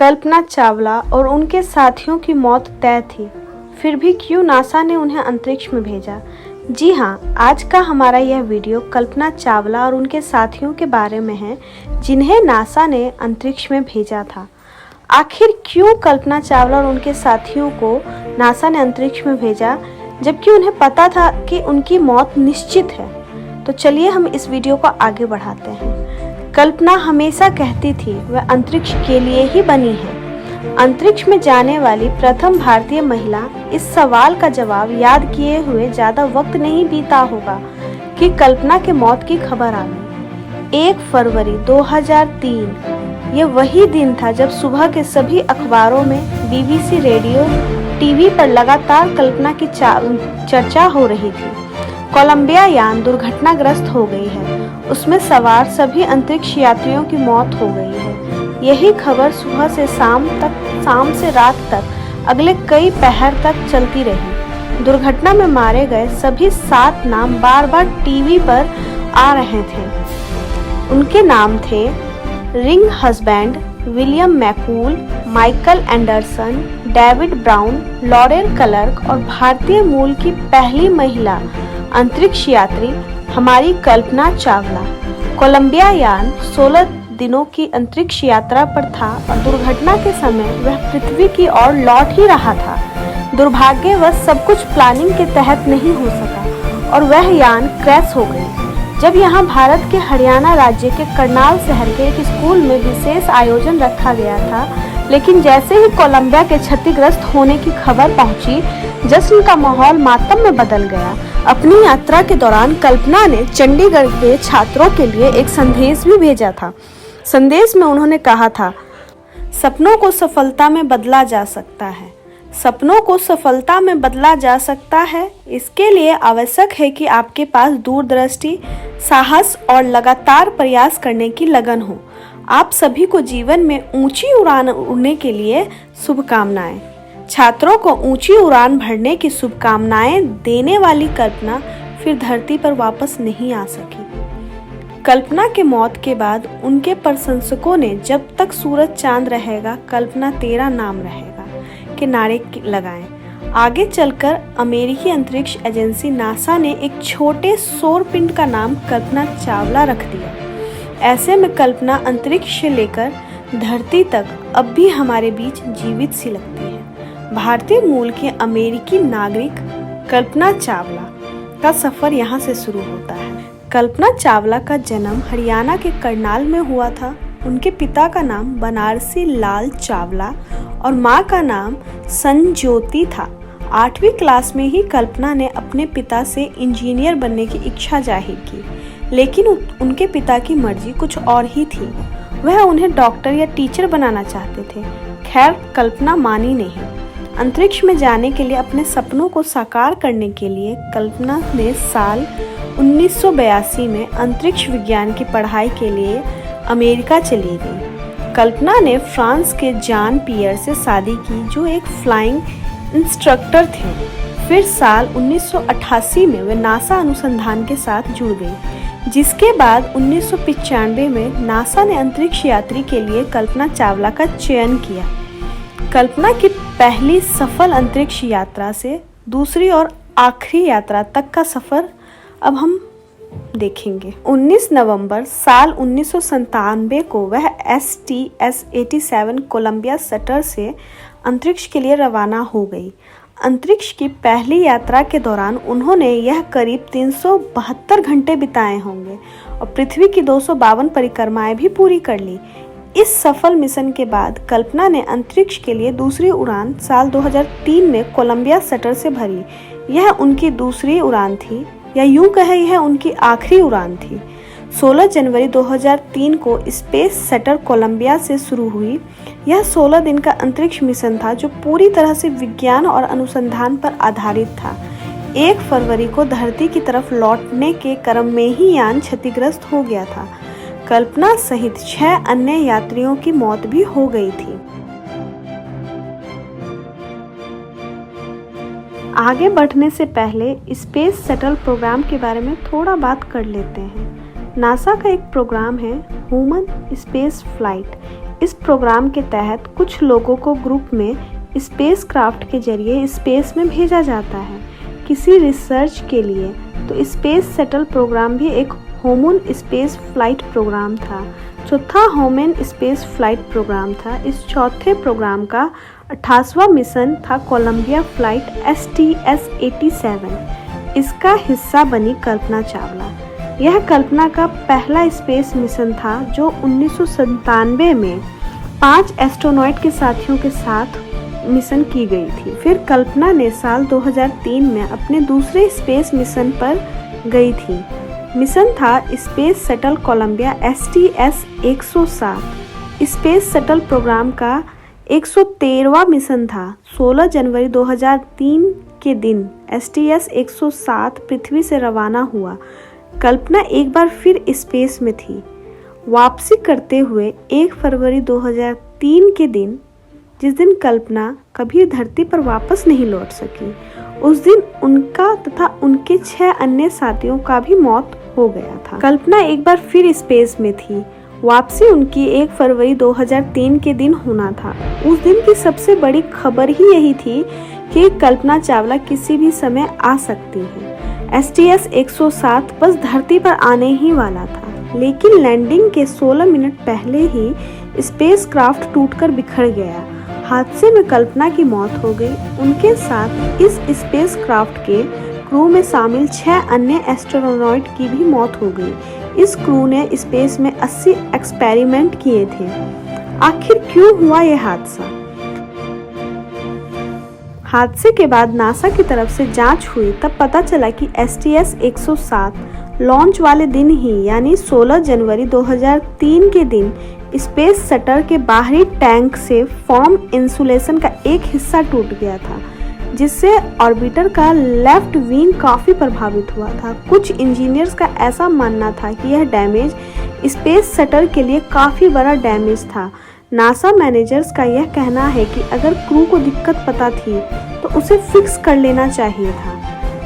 कल्पना चावला और उनके साथियों की मौत तय थी, फिर भी क्यों नासा ने उन्हें अंतरिक्ष में भेजा? जी हाँ, आज का हमारा यह वीडियो कल्पना चावला और उनके साथियों के बारे में है, जिन्हें नासा ने अंतरिक्ष में भेजा था। आखिर क्यों कल्पना चावला और उनके साथियों को नासा ने अंतरिक्ष में भेजा, जबकि उन्हें पता था कि उनकी मौत निश्चित है? तो चलिए हम इस वीडियो को आगे बढ़ाते हैं। कल्पना हमेशा कहती थी वह अंतरिक्ष के लिए ही बनी है। अंतरिक्ष में जाने वाली प्रथम भारतीय महिला, इस सवाल का जवाब याद किए हुए ज़्यादा वक्त नहीं बीता होगा कि कल्पना के मौत की खबर आ गई। 1 फरवरी 2003 ये वही दिन था जब सुबह के सभी अखबारों में, BBC रेडियो, टीवी पर लगातार कल्पना की चर्चा हो रही थी। कोलंबिया यान दुर्घटनाग्रस्त हो गई है, उसमें सवार सभी अंतरिक्ष यात्रियों की मौत हो गई है। यही खबर सुबह से शाम से रात तक अगले कई पहर तक चलती रही। दुर्घटना में मारे गए सभी 7 नाम बार बार टीवी पर आ रहे थे। उनके नाम थे Rick Husband, William McCool, Michael Anderson, David Brown, Laurel Clark और भारतीय मूल की पहली महिला अंतरिक्ष यात्री हमारी कल्पना चावला। कोलंबिया यान 16 दिनों की अंतरिक्ष यात्रा पर था और दुर्घटना के समय वह पृथ्वी की ओर लौट ही रहा था। दुर्भाग्यवश सब कुछ प्लानिंग के तहत नहीं हो सका और वह यान क्रैश हो गई। जब यहाँ भारत के हरियाणा राज्य के करनाल शहर के एक स्कूल में विशेष आयोजन रखा गया था, लेकिन जैसे ही कोलंबिया के क्षतिग्रस्त होने की खबर पहुंची, जश्न का माहौल मातम में बदल गया। अपनी यात्रा के दौरान कल्पना ने चंडीगढ़ के छात्रों के लिए एक संदेश भी भेजा था। संदेश में उन्होंने कहा था, सपनों को सफलता में बदला जा सकता है। सपनों को सफलता में बदला जा सकता है। इसके लिए आवश्यक है कि आपके पास दूरदृष्टि, साहस और लगातार प्रयास करने की लगन हो। आप सभी को जीवन में ऊंची उड़ान उड़ने के लिए शुभकामनाएं। छात्रों को ऊंची उड़ान भरने की शुभकामनाएं देने वाली कल्पना फिर धरती पर वापस नहीं आ सकी। कल्पना के मौत के बाद उनके प्रशंसकों ने जब तक सूरज चांद रहेगा, कल्पना तेरा नाम रहेगा के नारे लगाए। आगे चलकर अमेरिकी अंतरिक्ष एजेंसी नासा ने एक छोटे सौर पिंड का नाम कल्पना चावला रख दिया। ऐसे में कल्पना अंतरिक्ष से लेकर धरती तक अब भी हमारे बीच जीवित सी लगती है। भारतीय मूल के अमेरिकी नागरिक कल्पना चावला का सफर यहाँ से शुरू होता है। कल्पना चावला का जन्म हरियाणा के करनाल में हुआ था। उनके पिता का नाम बनारसी लाल चावला और मां का नाम संज्योति था। 8वीं क्लास में ही कल्पना ने अपने पिता से इंजीनियर बनने की इच्छा जाहिर की, लेकिन उनके पिता की मर्जी कुछ और ही थी। वह उन्हें डॉक्टर या टीचर बनाना चाहते थे। खैर, कल्पना मानी नहीं। अंतरिक्ष में जाने के लिए अपने सपनों को साकार करने के लिए कल्पना ने साल 1982 में अंतरिक्ष विज्ञान की पढ़ाई के लिए अमेरिका चली गई। कल्पना ने फ्रांस के जॉन पियर से शादी की, जो एक फ्लाइंग इंस्ट्रक्टर थे। फिर साल 1988 में वे नासा अनुसंधान के साथ जुड़ गई, जिसके बाद 1995 में नासा ने अंतरिक्ष यात्री के लिए कल्पना चावला का चयन किया। कल्पना की पहली सफल अंतरिक्ष यात्रा से दूसरी और आखिरी यात्रा तक का सफर अब हम देखेंगे। 19 नवंबर साल 1997 को वह STS-87 कोलंबिया शटल से अंतरिक्ष के लिए रवाना हो गई। अंतरिक्ष की पहली यात्रा के दौरान उन्होंने यह करीब 372 घंटे बिताए होंगे और पृथ्वी की 252 परिक्रमाएं भी पूरी कर ली। इस सफल मिशन के बाद कल्पना ने अंतरिक्ष के लिए दूसरी उड़ान साल 2003 में कोलंबिया शटल से भरी। यह उनकी दूसरी उड़ान थी, या यूं कहें यह उनकी आखिरी उड़ान थी। 16 जनवरी 2003 को स्पेस शटल कोलंबिया से शुरू हुई। यह 16 दिन का अंतरिक्ष मिशन था, जो पूरी तरह से विज्ञान और अनुसंधान पर आधारित था। 1 फरवरी को धरती की तरफ लौटने के क्रम में ही यान क्षतिग्रस्त हो गया था। कल्पना सहित 6 अन्य यात्रियों की मौत भी हो गई थी। आगे बढ़ने से पहले स्पेस शटल प्रोग्राम के बारे में थोड़ा बात कर लेते हैं। नासा का एक प्रोग्राम है ह्यूमन स्पेस फ्लाइट। इस प्रोग्राम के तहत कुछ लोगों को ग्रुप में स्पेस क्राफ्ट के जरिए स्पेस में भेजा जाता है किसी रिसर्च के लिए। तो स्पेस शटल प्रोग्राम भी एक ह्यूमन स्पेस फ्लाइट प्रोग्राम था। चौथा ह्यूमन स्पेस फ्लाइट प्रोग्राम था। इस चौथे प्रोग्राम का 28वां मिशन था कोलंबिया फ्लाइट STS-87। इसका हिस्सा बनी कल्पना चावला। यह कल्पना का पहला स्पेस मिशन था जो 1997 में 5 एस्ट्रोनॉट के साथियों के साथ मिशन की गई थी। फिर कल्पना ने साल 2003 में अपने दूसरे स्पेस मिशन पर गई थी। मिशन था space shuttle Columbia STS-107। Space shuttle program का 113वां मिशन था। 16 जनवरी 2003 के दिन STS-107 पृथ्वी से रवाना हुआ। कल्पना एक बार फिर स्पेस में थी। वापसी करते हुए 1 फरवरी 2003 के दिन, जिस दिन कल्पना कभी धरती पर वापस नहीं लौट सकी, उस दिन उनका तथा उनके 6 अन्य साथियों का भी मौत हो गया था। कल्पना एक बार फिर स्पेस में थी। वापसी उनकी 1 फरवरी 2003 के दिन होना था। उस दिन की सबसे बड़ी खबर ही यही थी कि कल्पना चावला किसी भी समय आ सकती है। STS-107 बस धरती पर आने ही वाला था, लेकिन लैंडिंग के 16 मिनट पहले ही स्पेस क्राफ्ट टूटकर बिखर गया। हादसे में कल्पना की मौत हो गई। उनके साथ इस स्पेस क्राफ्ट के क्रू में शामिल 6 अन्य एस्ट्रोनॉट की भी मौत हो गई। इस क्रू ने स्पेस में 80 एक्सपेरिमेंट किए थे। आखिर क्यों हुआ यह हादसा? हादसे के बाद नासा की तरफ से जांच हुई, तब पता चला कि STS-107 लॉन्च वाले दिन ही यानी 16 जनवरी 2003 के दिन स्पेस शटल के बाहरी टैंक से फॉर्म इंसुलेशन का एक हिस्सा टूट गया था, जिससे ऑर्बिटर का लेफ्ट विंग काफ़ी प्रभावित हुआ था। कुछ इंजीनियर्स का ऐसा मानना था कि यह डैमेज स्पेस शटल के लिए काफ़ी बड़ा डैमेज था। नासा मैनेजर्स का यह कहना है कि अगर क्रू को दिक्कत पता थी तो उसे फिक्स कर लेना चाहिए था।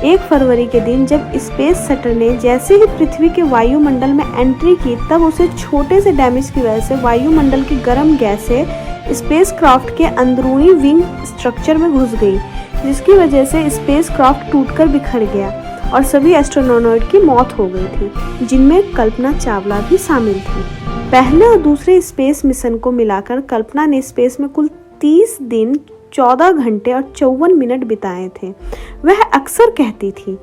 1 फरवरी के दिन जब स्पेस शटल ने जैसे ही पृथ्वी के वायुमंडल में एंट्री की, तब उसे छोटे से डैमेज की वजह से वायुमंडल की गर्म गैसें स्पेस क्राफ्ट के अंदरूनी विंग स्ट्रक्चर में घुस गई, जिसकी वजह से स्पेस क्राफ्ट टूटकर बिखर गया और सभी एस्ट्रोनॉट की मौत हो गई थी, जिनमें कल्पना चावला भी शामिल थी। पहले और दूसरे स्पेस मिशन को मिलाकर कल्पना ने स्पेस में कुल 30 दिन 14 घंटे और 54 मिनट बिताए थे। वह अक्सर कहती थी,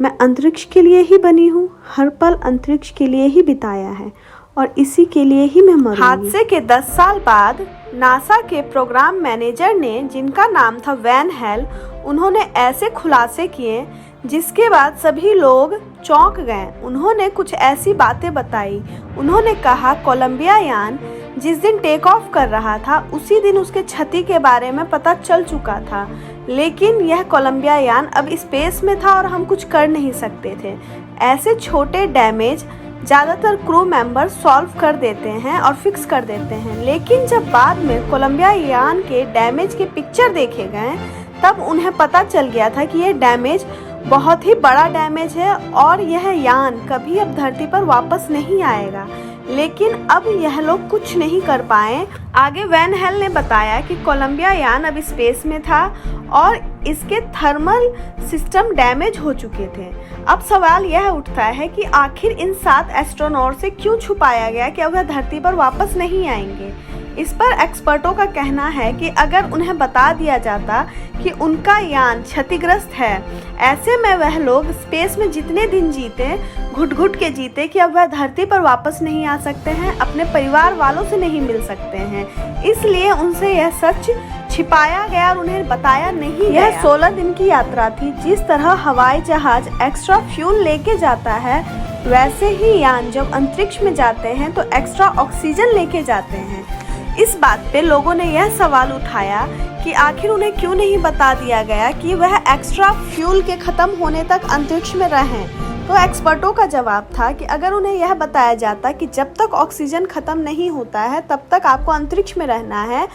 मैं अंतरिक्ष के लिए ही बनी हूँ, हर पल अंतरिक्ष के लिए ही बिताया है और इसी के लिए ही मैं मरूंगी। हादसे के 10 साल बाद नासा के प्रोग्राम मैनेजर ने, जिनका नाम था वैन हेल, उन्होंने ऐसे खुलासे किए जिसके बाद सभी लोग चौंक गए। उन्होंने कुछ ऐसी बातें बताई। उन्होंने कहा कोलंबिया यान जिस दिन टेक ऑफ कर रहा था, उसी दिन उसके क्षति के बारे में पता चल चुका था, लेकिन यह कोलंबिया यान अब स्पेस में था और हम कुछ कर नहीं सकते थे। ऐसे छोटे डैमेज ज़्यादातर क्रू मेंबर सॉल्व कर देते हैं और फिक्स कर देते हैं, लेकिन जब बाद में कोलंबिया यान के डैमेज के पिक्चर देखे गए, तब उन्हें पता चल गया था कि यह डैमेज बहुत ही बड़ा डैमेज है और यह यान कभी अब धरती पर वापस नहीं आएगा। लेकिन अब यह लोग कुछ नहीं कर पाए। आगे वैन हेल ने बताया कि कोलंबिया यान अब स्पेस में था और इसके थर्मल सिस्टम डैमेज हो चुके थे। अब सवाल यह उठता है कि आखिर इन 7 एस्ट्रोनॉट से क्यों छुपाया गया कि वह धरती पर वापस नहीं आएंगे। इस पर एक्सपर्टों का कहना है कि अगर उन्हें बता दिया जाता कि उनका यान क्षतिग्रस्त है, ऐसे में वह लोग स्पेस में जितने दिन जीते, घुट घुट के जीते कि अब वह धरती पर वापस नहीं आ सकते हैं, अपने परिवार वालों से नहीं मिल सकते हैं। इसलिए उनसे यह सच छिपाया गया और उन्हें बताया नहीं गया। यह 16 दिन की यात्रा थी। जिस तरह हवाई जहाज एक्स्ट्रा फ्यूल लेके जाता है, वैसे ही यान जब अंतरिक्ष में जाते हैं तो एक्स्ट्रा ऑक्सीजन लेके जाते हैं। इस बात पे लोगों ने यह सवाल उठाया कि आखिर उन्हें क्यों नहीं बता दिया गया कि वह एक्स्ट्रा फ्यूल के खत्म होने तक अंतरिक्ष में रहें। तो एक्सपर्टों का जवाब था कि अगर उन्हें यह बताया जाता कि जब तक ऑक्सीजन खत्म नहीं होता है तब तक आपको अंतरिक्ष में रहना है,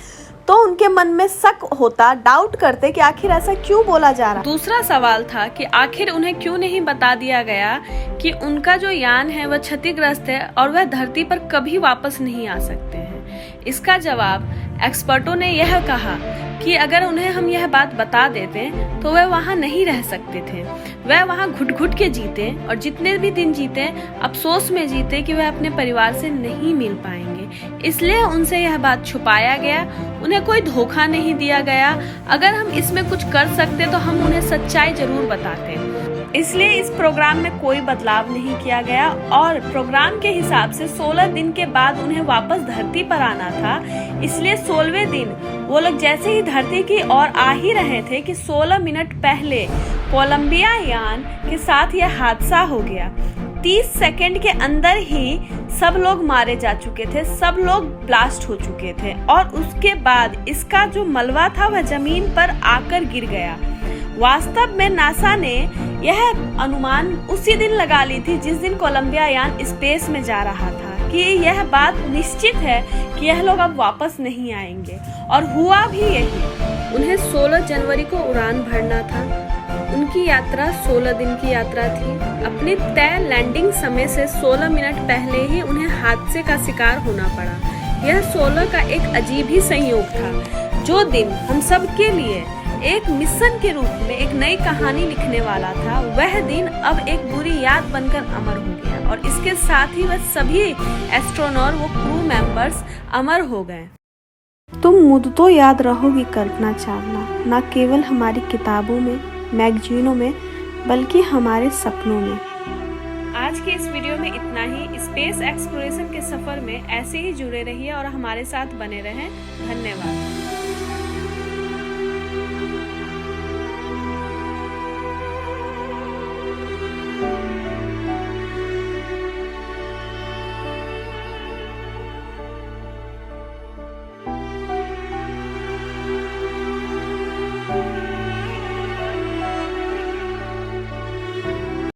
तो उनके मन में शक होता, डाउट करते कि आखिर ऐसा क्यों बोला जा रहा। दूसरा सवाल था कि आखिर उन्हें क्यों नहीं बता दिया गया कि उनका जो यान है वह क्षतिग्रस्त है और वह धरती पर कभी वापस नहीं आ सकते हैं। इसका जवाब एक्सपर्टों ने यह कहा कि अगर उन्हें हम यह बात बता देते तो वह वहाँ नहीं रह सकते थे। वह वहाँ घुट घुट के जीते और जितने भी दिन जीते अफसोस में जीते कि वह अपने परिवार से नहीं मिल पाएंगे। इसलिए उनसे यह बात छुपाया गया, उन्हें कोई धोखा नहीं दिया गया। अगर हम इसमें कुछ कर सकते तो हम उन्हें सच्चाई जरूर बताते। इसलिए इस प्रोग्राम में कोई बदलाव नहीं किया गया और प्रोग्राम के हिसाब से 16 दिन के बाद उन्हें वापस धरती पर आना था। इसलिए 16वें दिन वो लोग जैसे ही धरती की ओर आ ही रहे थे कि 16 मिनट पहले कोलंबिया यान के साथ यह हादसा हो गया। 30 सेकंड के अंदर ही सब लोग मारे जा चुके थे, सब लोग ब्लास्ट हो चुके थे और उसके बाद इसका जो मलबा था वह जमीन पर आकर गिर गया। वास्तव में नासा ने यह अनुमान उसी दिन लगा ली थी जिस दिन कोलंबिया यान स्पेस में जा रहा था कि यह बात निश्चित है कि यह लोग अब वापस नहीं आएंगे, और हुआ भी यही। उन्हें 16 जनवरी को उड़ान भरना था। उनकी यात्रा 16 दिन की यात्रा थी। अपने तय लैंडिंग समय से 16 मिनट पहले ही उन्हें हादसे का शिकार होना पड़ा। यह 16 का एक अजीब ही संयोग था। जो दिन हम सब के लिए एक मिशन के रूप में एक नई कहानी लिखने वाला था, वह दिन अब एक बुरी याद बनकर अमर हो गया और इसके साथ ही वह सभी एस्ट्रोनॉट वो क्रू मेंबर्स अमर हो गए। तुम मुद्दतों याद रहोगी कल्पना चावला, न केवल हमारी किताबों में, मैगजीनों में, बल्कि हमारे सपनों में। आज के इस वीडियो में इतना ही। स्पेस एक्सप्लोरेशन के सफर में ऐसे ही जुड़े रहिए और हमारे साथ बने रहें। धन्यवाद।